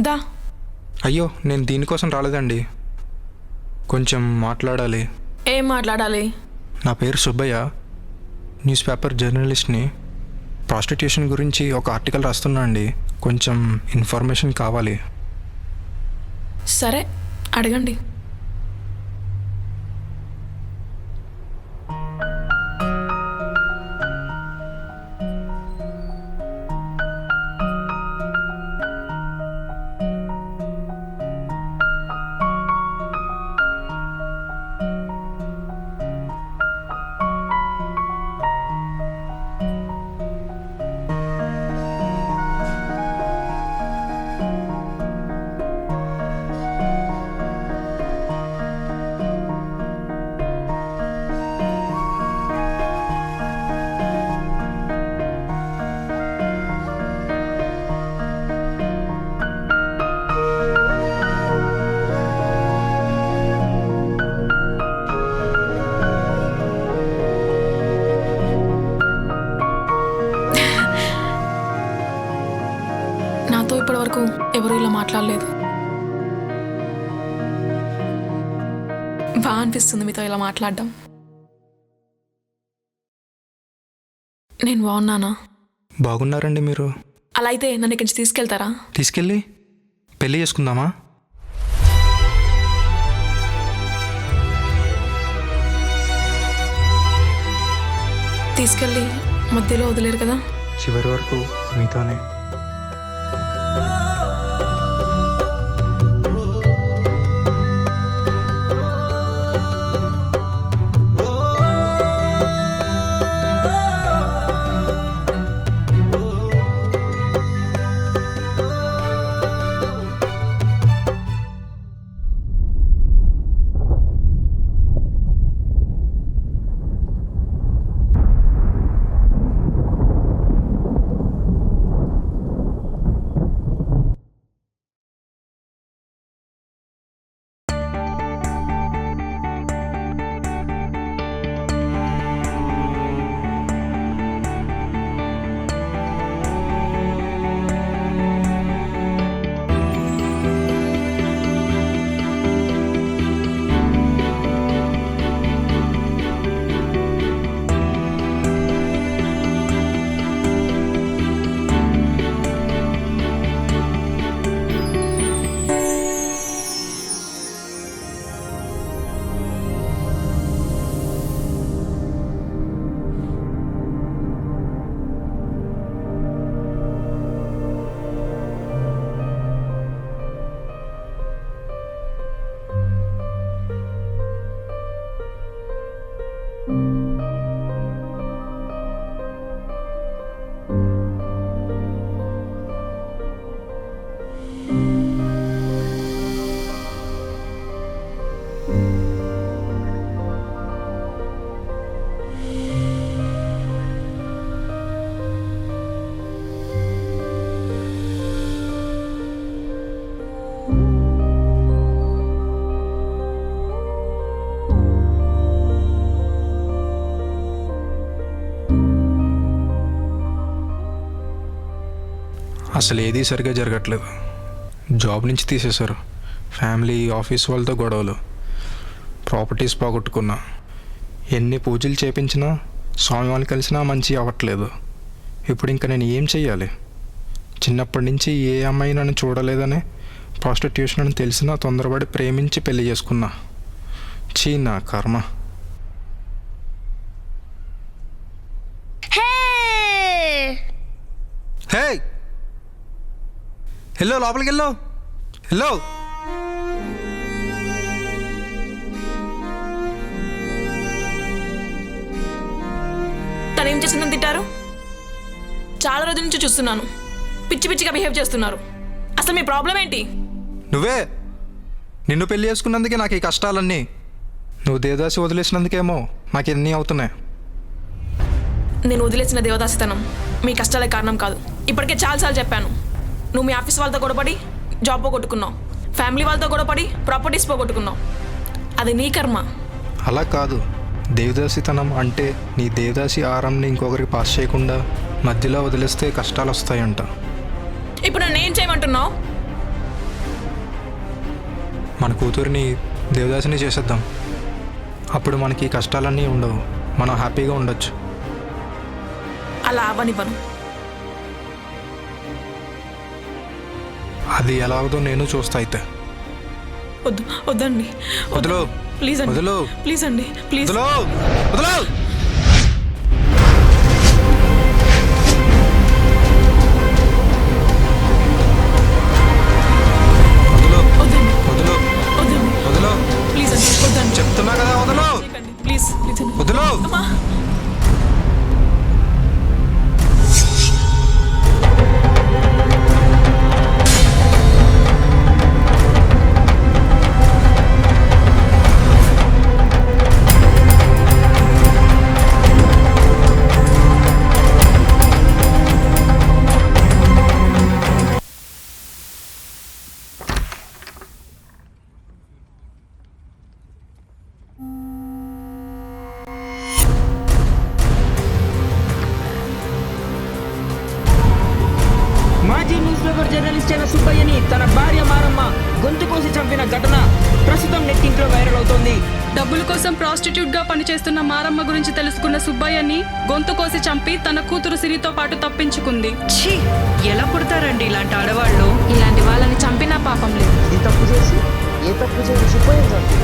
దా. అయ్యో నేను దీనికోసం రాలేదండి, కొంచెం మాట్లాడాలి. ఏం మాట్లాడాలి? నా పేరు సుబ్బయ్య, న్యూస్ పేపర్ జర్నలిస్ట్ని. ప్రాస్టిట్యూషన్ గురించి ఒక ఆర్టికల్ రాస్తున్నా అండి, కొంచెం ఇన్ఫర్మేషన్ కావాలి. సరే అడగండి. నాతో ఇప్పటివరకు ఎవరు ఇలా మాట్లాడలేదు. బాగా అనిపిస్తుంది మీతో ఇలా మాట్లాడడం. నేను బాగున్నానా? బాగున్నారండి మీరు. అలా అయితే నన్ను ఇక్కడి నుంచి తీసుకెళ్తారా? తీసుకెళ్ళి పెళ్ళి చేసుకుందామా? తీసుకెళ్ళి మధ్యలో వదిలేరు కదా? చివరి వరకు మీతోనే. అసలు ఏదీ సరిగ్గా జరగట్లేదు. జాబ్ నుంచి తీసేశారు, ఫ్యామిలీ ఆఫీస్ వాళ్ళతో గొడవలు, ప్రాపర్టీస్ పోగొట్టుకున్నా, ఎన్ని పూజలు చేపించినా స్వామి వాళ్ళు కలిసినా మంచి అవ్వట్లేదు. ఇప్పుడు ఇంకా నేను ఏం చెయ్యాలి? చిన్నప్పటి నుంచి ఏ అమ్మాయి నన్ను చూడలేదని ప్రాస్టిట్యూషన్ అని తెలిసినా తొందరపడి ప్రేమించి పెళ్లి చేసుకున్నా. చీ నా కర్మ. హే హలో, లోపలికి వెళ్ళు. హలో, తను ఏం చేసిందని తిట్టారు? చాలా రోజుల నుంచి చూస్తున్నాను, పిచ్చి పిచ్చిగా బిహేవ్ చేస్తున్నారు. అసలు మీ ప్రాబ్లం ఏంటి? నువ్వే. నిన్ను పెళ్లి చేసుకున్నందుకే నాకు ఈ కష్టాలన్నీ. నువ్వు దేవదాసి వదిలేసినందుకేమో నాకు ఎన్ని అవుతున్నాయి. నేను వదిలేసిన దేవదాసితనం మీ కష్టాలే కారణం కాదు. ఇప్పటికే చాలాసార్లు చెప్పాను. నువ్వు మీ ఆఫీస్ వాళ్ళతో గొడవపడి జాబ్ పోగొట్టుకున్నావు, ఫ్యామిలీ వాళ్ళతో గొడవపడి ప్రాపర్టీస్ పోగొట్టుకున్నావు. అది నీ కర్మ. అలా కాదు, దేవదాసితనం అంటే నీ దేవదాసి ఆరంని ఇంకొకరికి పాస్ చేయకుండా మధ్యలో వదిలేస్తే కష్టాలు వస్తాయంట. ఇప్పుడు నన్ను ఏం చేయమంటున్నావు? మన కూతురిని దేవదాసిని చేసేద్దాం. అప్పుడు మనకి ఈ కష్టాలన్నీ ఉండవు, మనం హ్యాపీగా ఉండొచ్చు. అలా అవ్వనివ్వను. అది ఎలా అవుదో నేను చూస్తా అయితే. వద్దండి. వదులు. ప్లీజ్ అండి. వదులు. ప్లీజ్ అండి. ప్లీజ్. వదులు. వదులు. వద్దండి. వదులు. వద్దండి. వదులు. ప్లీజ్ అండి. వద్దండి. చెప్తున్నా కదా, వదులు. చేయకండి. ప్లీజ్. ప్లీజ్ అండి. వదులు. అమ్మా. మాజీ న్యూస్ పేపర్ జర్నలిస్ట్ అయిన సుబ్బయ్యని తన భార్య మారమ్మ గొంతు కోసి చంపిన ఘటన ప్రస్తుతం నెట్టింట్లో వైరల్ అవుతోంది. డబ్బుల కోసం ప్రాస్టిట్యూట్ గా పనిచేస్తున్న మారమ్మ గురించి తెలుసుకున్న సుబ్బయ్యని గొంతు కోసి చంపి తన కూతురు సిరితో పాటు తప్పించుకుంది. ఛీ, ఎలా పుడతారండి ఇలాంటి ఆడవాళ్ళు? ఇలాంటి వాళ్ళని చంపినా పాపం లేదు. ఇది తప్పు చేసి ఏ తప్పు చేయని సుబ్బయ్య చంపి